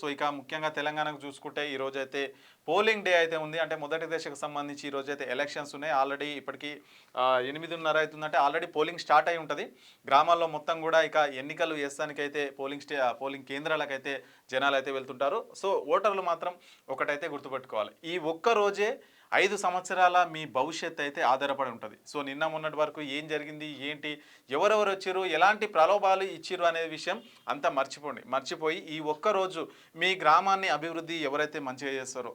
So ఇక ముఖ్యంగా తెలంగాణకు చూసుకుంటే ఈ రోజైతే పోలింగ్ డే అయితే ఉంది. అంటే మొదటి దశకు సంబంధించి ఈ రోజైతే ఎలక్షన్స్ ఉన్నాయి. ఆల్రెడీ ఇప్పటికి 8:30 అవుతుందంటే ఆల్రెడీ పోలింగ్ స్టార్ట్ అయి ఉంటుంది. గ్రామాల్లో మొత్తం కూడా ఇక ఎన్నికలు వేస్తానికైతే పోలింగ్ కేంద్రాలకైతే జనాలు అయితే వెళ్తుంటారు. సో ఓటర్లు మాత్రం ఒకటైతే గుర్తుపెట్టుకోవాలి, ఈ ఒక్క రోజే 5 సంవత్సరాల మీ భవిష్యత్ అయితే ఆధారపడి ఉంటుంది. సో నిన్న మొన్నటి వరకు ఏం జరిగింది, ఏంటి, ఎవరెవరు వచ్చారు, ఎలాంటి ప్రలోభాలు ఇచ్చిర్రు అనే విషయం అంతా మర్చిపోయి ఈ ఒక్కరోజు మీ గ్రామాన్ని అభివృద్ధి ఎవరైతే మంచిగా చేస్తారో,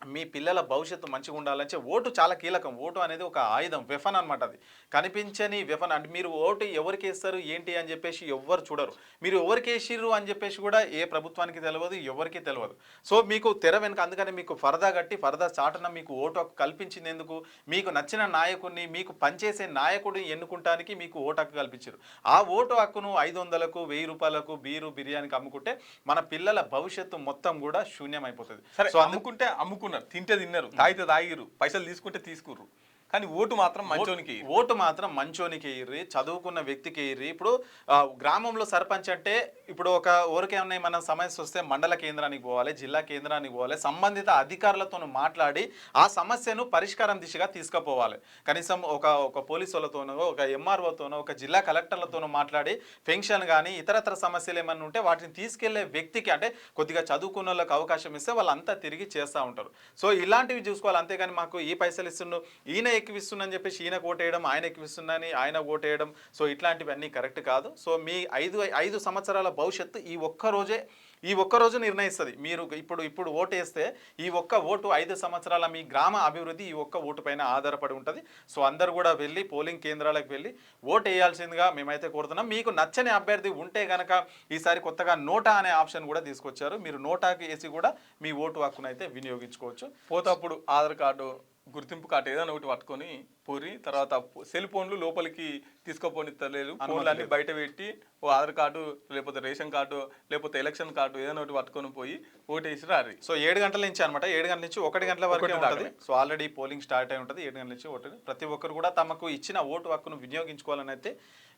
మీ పిల్లల భవిష్యత్తు మంచిగా ఉండాలంటే ఓటు చాలా కీలకం. ఓటు అనేది ఒక ఆయుధం, వెఫన్ అనమాట. అది కనిపించని వెఫన్. అంటే మీరు ఓటు ఎవరికి వేస్తారు ఏంటి అని చెప్పేసి ఎవ్వరు చూడరు. మీరు ఎవరికి వేసిర్రు అని చెప్పేసి కూడా ఏ ప్రభుత్వానికి తెలియదు, ఎవరికి తెలియదు. సో మీకు తెర వెనుక అందుకని మీకు ఫరదా కట్టి ఫరదా చాటున మీకు ఓటు హక్కు కల్పించింది ఎందుకు? మీకు నచ్చిన నాయకుడిని, మీకు పనిచేసే నాయకుడిని ఎన్నుకుంటానికి మీకు ఓటు హక్కు కల్పించారు. ఆ ఓటు హక్కును 500కు 1000 రూపాయలకు బీరు బిర్యానీకి అమ్ముకుంటే మన పిల్లల భవిష్యత్తు మొత్తం కూడా శూన్యం అయిపోతుంది. సో అమ్ముకుంటే తింటే తిన్నారు, తాగితే తాగిరు, పైసలు తీసుకుంటే తీసుకుర్రు, కానీ ఓటు మాత్రం మంచోనికి వేయర్రి, చదువుకున్న వ్యక్తికి వేయర్రి. ఇప్పుడు గ్రామంలో సర్పంచ్ అంటే ఇప్పుడు ఒక ఊరికేమన్నా మన సమస్య వస్తే మండల కేంద్రానికి పోవాలి, జిల్లా కేంద్రానికి పోవాలి, సంబంధిత అధికారులతో మాట్లాడి ఆ సమస్యను పరిష్కారం దిశగా తీసుకుపోవాలి. కనీసం ఒక పోలీసు వాళ్ళతోనో, ఒక ఎంఆర్ఓతోనో, ఒక జిల్లా కలెక్టర్లతోనో మాట్లాడి పెన్షన్ కానీ ఇతరత్ర సమస్యలు ఏమన్నా ఉంటే వాటిని తీసుకెళ్లే వ్యక్తికి, అంటే కొద్దిగా చదువుకున్న వాళ్ళకి అవకాశం ఇస్తే వాళ్ళంతా తిరిగి చేస్తూ ఉంటారు. సో ఇలాంటివి చూసుకోవాలి. అంతేగాని మాకు ఈ పైసలు ఇస్తుండు, ఈయన ఎక్కువిస్తుందని చెప్పేసి ఈయన ఓటేయడం, ఆయన ఎక్కువిస్తుందని ఆయన ఓటేయడం, సో ఇట్లాంటివన్నీ కరెక్ట్ కాదు. సో మీ 5 సంవత్సరాల భవిష్యత్తు ఈ ఒక్క రోజు నిర్ణయిస్తుంది. మీరు ఇప్పుడు ఓటు వేస్తే ఈ ఒక్క ఓటు 5 సంవత్సరాల మీ గ్రామ అభివృద్ధి ఈ ఒక్క ఓటు పైన ఆధారపడి ఉంటుంది. సో అందరు కూడా వెళ్ళి పోలింగ్ కేంద్రాలకు వెళ్ళి ఓటు వేయాల్సిందిగా మేమైతే కోరుతున్నాం. మీకు నచ్చని అభ్యర్థి ఉంటే కనుక ఈసారి కొత్తగా నోటా అనే ఆప్షన్ కూడా తీసుకొచ్చారు. మీరు నోటాకి వేసి కూడా మీ ఓటు హక్కును అయితే వినియోగించుకోవచ్చు. పోతప్పుడు ఆధార్ కార్డు, గుర్తింపు కార్డు ఏదైనా ఒకటి పట్టుకొని పోరి, తర్వాత సెల్ ఫోన్లు లోపలికి తీసుకోపోనిస్తలేదు, ఫోన్లన్నీ బయట పెట్టి ఓ ఆధార్ కార్డు లేకపోతే రేషన్ కార్డు లేకపోతే ఎలక్షన్ కార్డు ఏదైనా ఒకటి పట్టుకొని పోయి ఓటేసి రారి. సో 7 గంటల నుంచి అనమాట, 7 గంటల నుంచి 1 గంటల వరకు ఉంటుంది. సో ఆల్రెడీ పోలింగ్ స్టార్ట్ అయి ఉంటుంది. 7 గంటల నుంచి ఓటు ప్రతి ఒక్కరు కూడా తమకు ఇచ్చిన ఓటు హక్కును వినియోగించుకోవాలని అయితే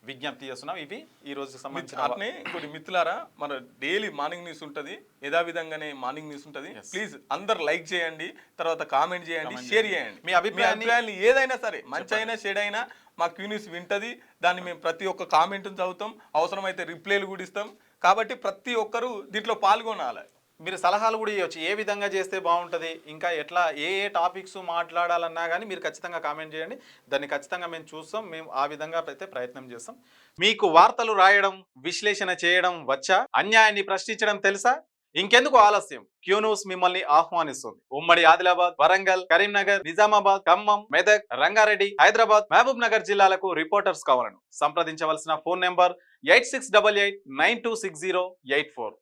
విజ్ఞప్తి చేస్తున్నాం. ఇవి ఈ రోజు సంబంధించిన ఇంకోటి మిత్రులారా, మన డైలీ మార్నింగ్ న్యూస్ ఉంటుంది, యథావిధంగానే మార్నింగ్ న్యూస్ ఉంటుంది. ప్లీజ్ అందరు లైక్ చేయండి, తర్వాత కామెంట్ చేయండి, షేర్ చేయండి. మీ అభిప్రాయాన్ని ఏదైనా సరే, మంచి అయినా చెడు అయినా మా క్యూ న్యూస్ వింటది. దాన్ని మేము ప్రతి ఒక్క కామెంట్ చదువుతాం, అవసరమైతే రిప్లైలు కూడా ఇస్తాం. కాబట్టి ప్రతి ఒక్కరు దీంట్లో పాల్గొనాలి. మీరు సలహాలు కూడా ఇవ్వచ్చు, ఏ విధంగా చేస్తే బాగుంటుంది, ఇంకా ఎట్లా ఏ టాపిక్స్ మాట్లాడాలన్నా కానీ మీరు ఖచ్చితంగా కామెంట్ చేయండి. దాన్ని ఖచ్చితంగా మేము చూస్తాం. మేము ఆ విధంగా అయితే ప్రయత్నం చేస్తాం. మీకు వార్తలు రాయడం, విశ్లేషణ చేయడం వచ్చా? అన్యాయాన్ని ప్రశ్నించడం తెలుసా? ఇంకెందుకు ఆలస్యం? క్యూ న్యూస్ మిమ్మల్ని ఆహ్వానిస్తుంది. ఉమ్మడి ఆదిలాబాద్, వరంగల్, కరీంనగర్, నిజామాబాద్, ఖమ్మం, మెదక్, రంగారెడ్డి, హైదరాబాద్, మహబూబ్ నగర్ జిల్లాలకు రిపోర్టర్స్ కావాలను సంప్రదించవలసిన ఫోన్ నెంబర్ 8688926084.